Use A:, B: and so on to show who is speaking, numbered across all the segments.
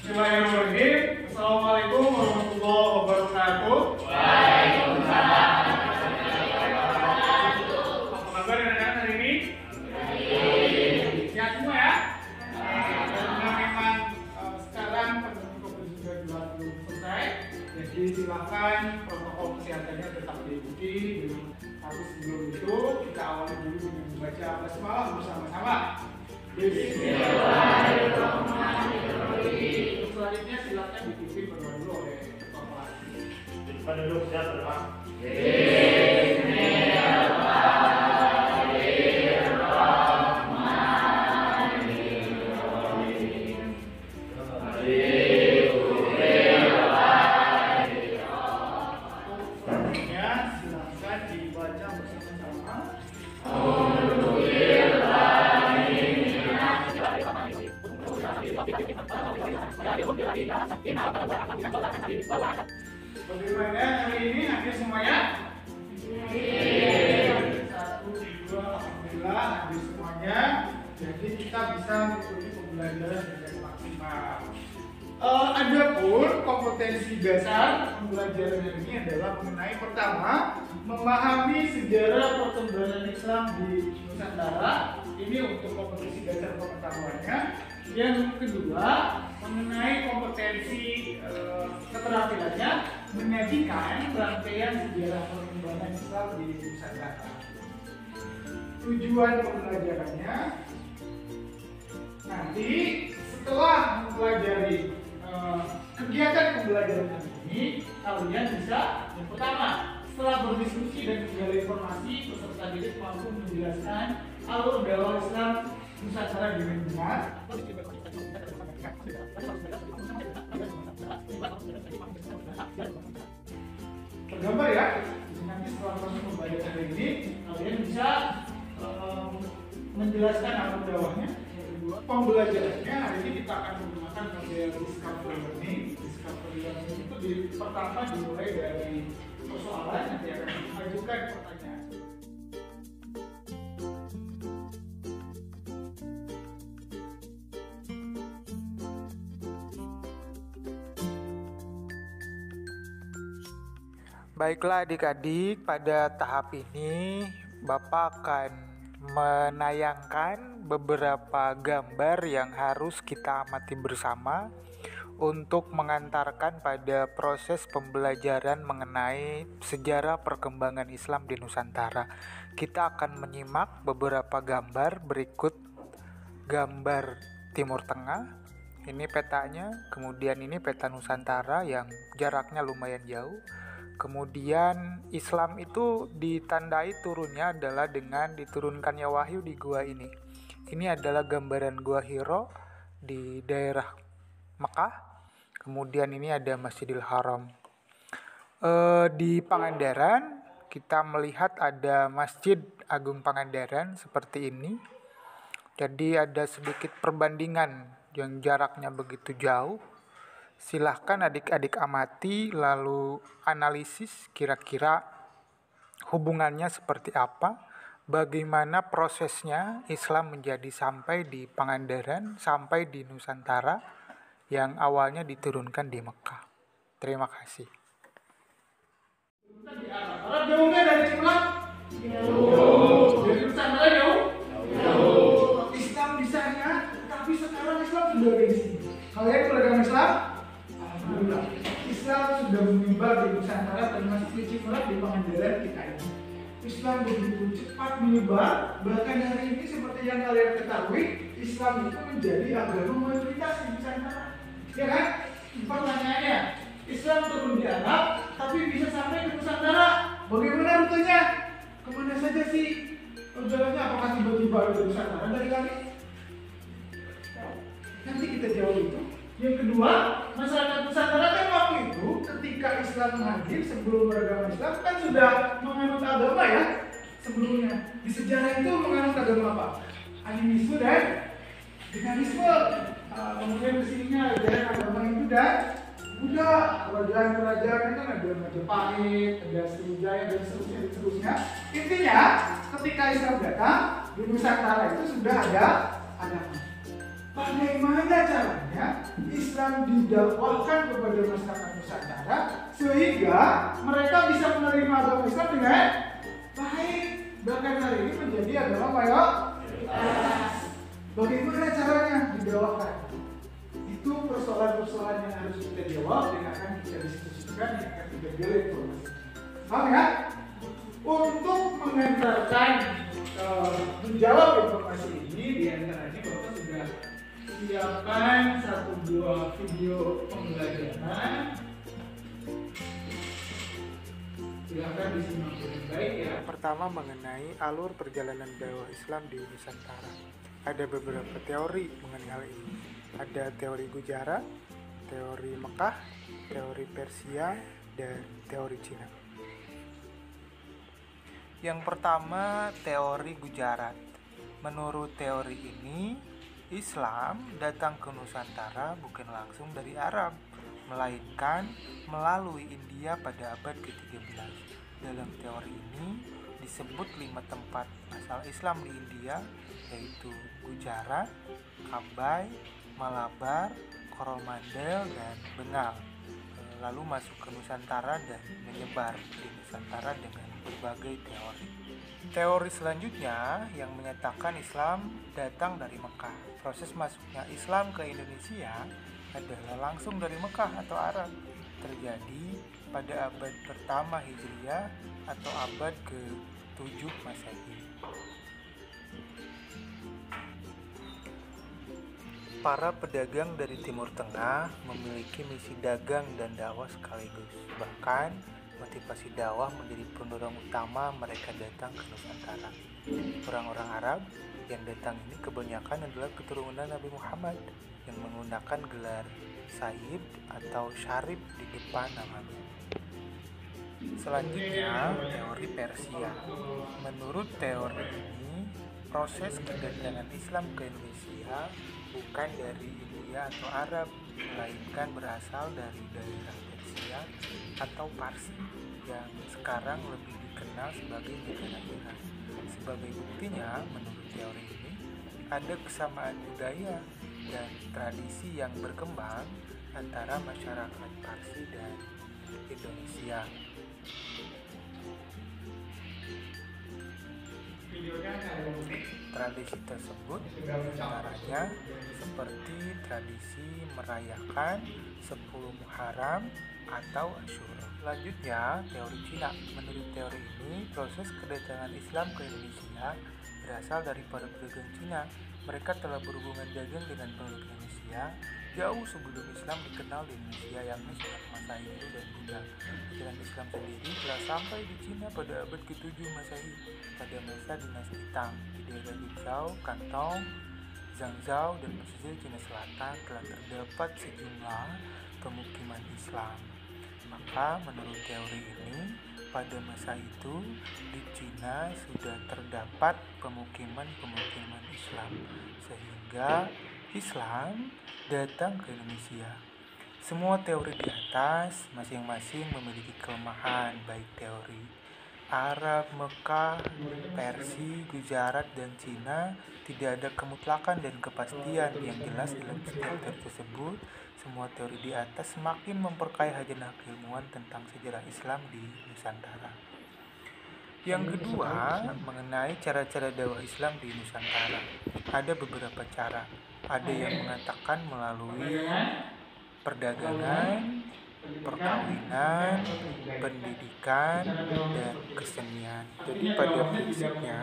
A: Bismillahirrahmanirrahim. Assalamualaikum warahmatullahi wabarakatuh.
B: Waalaikumsalam.
A: Apa kabar anak-anak hari ini? Sehat semua ya? Karena memang sekarang pandemi COVID-19 belum selesai, jadi silakan protokol kesehatannya tetap diikuti. Tapi sebelum itu kita awali dulu dengan membaca basmalah bersama-sama. Bismillahirrahmanirrahim. Selanjutnya silakan dipimpin berdoa dulu oleh ketua kelas.
C: Kita duduk siap berdoa.
A: Selanjutnya silakan dibaca bersama-sama. Bagaimana hari ini? Hadir semuanya? Satu, dua, alhamdulillah hadir semuanya. Jadi kita bisa mengikuti pembelajaran dengan maksimal. Adapun kompetensi dasar pembelajaran hari ini adalah mengenai pertama memahami sejarah perkembangan Islam di Nusantara. Ini untuk kompetensi dasar pengetahuannya. Yang kedua mengenai kompetensi keterampilannya menyajikan rangkaian sejarah perkembangan Islam di Nusantara. Tujuan pembelajarannya nanti setelah mempelajari kegiatan pembelajaran ini, kalian bisa yang pertama setelah berdiskusi dan menggali informasi, peserta didik mampu menjelaskan alur dakwah Islam Nusantara dengan benar. Tergambar ya. Nanti setelah proses pembelajaran hari ini, kalian bisa menjelaskan alur dakwahnya. Pembelajarannya hari ini kita akan menggunakan model discovery learning. Discovery learning itu pertama dimulai dari persoalan, nanti akan diajukan pertanyaan.
D: Baiklah adik-adik, pada tahap ini Bapak akan menayangkan beberapa gambar yang harus kita amati bersama untuk mengantarkan pada proses pembelajaran mengenai sejarah perkembangan Islam di Nusantara. Kita akan menyimak beberapa gambar berikut. Gambar Timur Tengah, ini petanya, kemudian ini peta Nusantara yang jaraknya lumayan jauh. Kemudian Islam itu ditandai turunnya adalah dengan diturunkannya wahyu di gua ini. Ini adalah gambaran gua Hiro di daerah Mekah. Kemudian ini ada Masjidil Haram. Di Pangandaran kita melihat ada Masjid Agung Pangandaran seperti ini. Jadi ada sedikit perbandingan yang jaraknya begitu jauh. Silahkan adik-adik amati lalu analisis kira-kira hubungannya seperti apa, bagaimana prosesnya Islam menjadi sampai di Pangandaran, sampai di Nusantara yang awalnya diturunkan di Mekah. Terima kasih.
A: Jauhnya dari Cipulat? Jauh. Dari Nusantara jauh? Jauh. Islam di sana, tapi sekarang Islam sudah ada di sini. Kalian beragama Islam? Alhamdulillah. Islam sudah menyebar di Nusantara termasuk di Cipulat di Pangandaran kita ini. Islam begitu cepat menyebar, bahkan hari ini seperti yang kalian ketahui, Islam itu menjadi agama mayoritas di Nusantara. Ya kan? Pertanyaannya, Islam turun di Arab, tapi bisa sampai ke Nusantara. Bagaimana rutenya? Kemana saja sih perjalanannya? Apakah tiba-tiba ada di Nusantara dari kali? Nanti kita jawab itu. Yang kedua, masyarakat Nusantara kan waktu itu ketika Islam hadir sebelum beragama Islam kan sudah menganut agama ya sebelumnya. Di sejarah itu menganut agama apa? Animisme dan Hinduisme. Kemudian kesininya ajaran agama Hindu dan Buddha. Kerajaan-kerajaan kan ada Majapahit, ada Sriwijaya dan seterusnya. Intinya ketika Islam datang di Nusantara itu sudah ada agama. bagaimana caranya Islam didakwahkan kepada masyarakat Nusantara sehingga mereka bisa menerima agama Islam dengan baik, bahkan hari ini menjadi agama mayoritas. Bagaimana caranya didakwahkan? Itu persoalan-persoalan yang harus kita jawab dan akan kita diskusikan, yang akan kita gali informasi. Paham ya? Untuk mengantarkan menjawab informasi ini, diantaranya Bapak sudah siapkan satu buah video pembelajaran. Silakan disimak dengan baik ya.
D: Pertama, mengenai alur perjalanan dakwah Islam di Nusantara. Ada beberapa teori mengenai hal ini. Ada teori Gujarat, teori Mekah, teori Persia, dan teori Cina. Yang pertama, teori Gujarat. Menurut teori ini, Islam datang ke Nusantara bukan langsung dari Arab, melainkan melalui India pada abad ke-13. Dalam teori ini disebut 5 tempat asal Islam di India, yaitu Gujarat, Kambai, Malabar, Coromandel, dan Bengal. Lalu masuk ke Nusantara dan menyebar di Nusantara dengan berbagai teori. Teori selanjutnya yang menyatakan Islam datang dari Mekah. Proses masuknya Islam ke Indonesia adalah langsung dari Mekah atau Arab, terjadi pada abad pertama Hijriah atau abad ke-7 Masehi. Para pedagang dari Timur Tengah memiliki misi dagang dan dakwah sekaligus. Bahkan motivasi dakwah menjadi pendorong utama mereka datang ke Nusantara. Orang-orang Arab yang datang ini kebanyakan adalah keturunan Nabi Muhammad yang menggunakan gelar Sayyid atau Syarif di depan namanya. Selanjutnya, teori Persia. Menurut teori ini, proses kedatangan Islam ke Indonesia bukan dari India atau Arab, melainkan berasal dari daerah Persia atau Parsi yang sekarang lebih dikenal sebagai negara Iran. Sebagai buktinya, menurut teori ini, ada kesamaan budaya dan tradisi yang berkembang antara masyarakat Parsi dan Indonesia. Tradisi tersebut antaranya seperti tradisi merayakan 10 Muharram atau Asyura. Selanjutnya, teori Cina. Menurut teori ini, proses kedatangan Islam ke Indonesia berasal dari para pedagang Cina. Mereka telah berhubungan dagang dengan penduduk Indonesia jauh sebelum Islam dikenal di Indonesia, yakni sejak masa Hindu dan Buddha. Ajaran Islam sendiri telah sampai di Cina pada abad ke-7 Masehi pada masa dinasti Tang. Di daerah Guizhou, Kantong, Zhangzhou, dan pesisir Cina Selatan telah terdapat sejumlah pemukiman Islam. Maka menurut teori ini, pada masa itu di Cina sudah terdapat pemukiman-pemukiman Islam, sehingga Islam datang ke Indonesia. Semua teori di atas masing-masing memiliki kelemahan, baik teori Arab, Mekah, Persia, Gujarat, dan Cina. Tidak ada kemutlakan dan kepastian yang jelas dalam setiap teori tersebut. Semua teori di atas semakin memperkaya hajat keilmuan tentang sejarah Islam di Nusantara. Yang kedua, mengenai cara-cara dakwah Islam di Nusantara. Ada beberapa cara. Ada yang mengatakan melalui perdagangan, perkawinan, pendidikan, dan kesenian. Jadi pada prinsipnya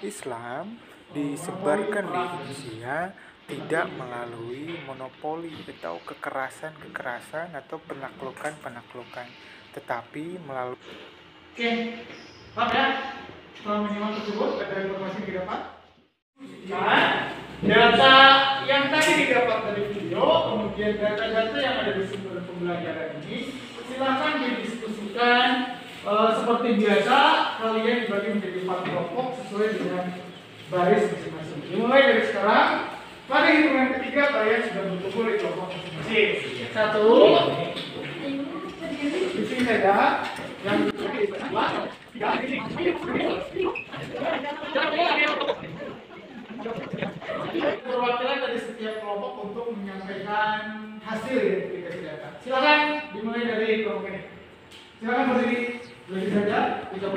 D: Islam disebarkan di Indonesia tidak melalui monopoli atau kekerasan atau penaklukan, tetapi melalui.
A: Oke, paham ya? Setelah menyimak tersebut, ada informasi yang didapat? Data yang tadi didapat dari video, kemudian data-data yang ada di sumber pembelajaran ini, silakan didiskusikan seperti biasa. Kalian dibagi menjadi 4 kelompok sesuai dengan baris masing-masing. Dimulai dari sekarang, pada hitungan ketiga kalian sudah berkumpul di kelompok masing-masing. 1, di sini ada yang perwakilan dari setiap kelompok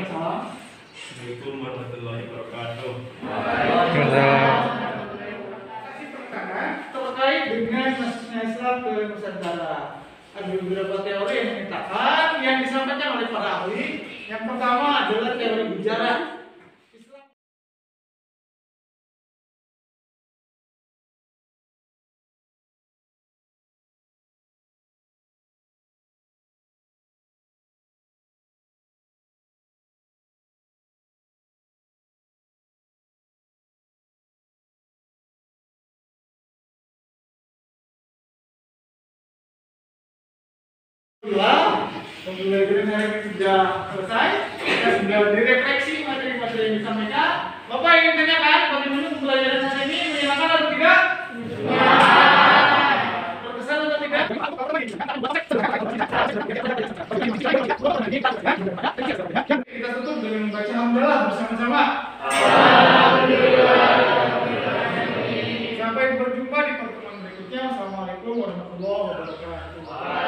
A: Waalaikumsalam.
C: Assalamualaikum warahmatullahi wabarakatuh.
A: Kasih perkataan terkait dengan masuknya Islam ke Nusantara. Ada beberapa teori yang menyatakan yang disampaikan oleh para ahli. Yang pertama adalah teori sejarah. Islam pembelajaran hari ini sudah selesai. Kita sudah direfleksi materi-materi yang disampaikan. Bapak ingin tanyakan bagaimana pembelajaran hari ini, menyenangkan atau tidak? Berkesan atau tidak? Kita tutup dengan membaca hamdalah bersama-sama. Sampai berjumpa di pertemuan berikutnya. Assalamualaikum warahmatullahi wabarakatuh.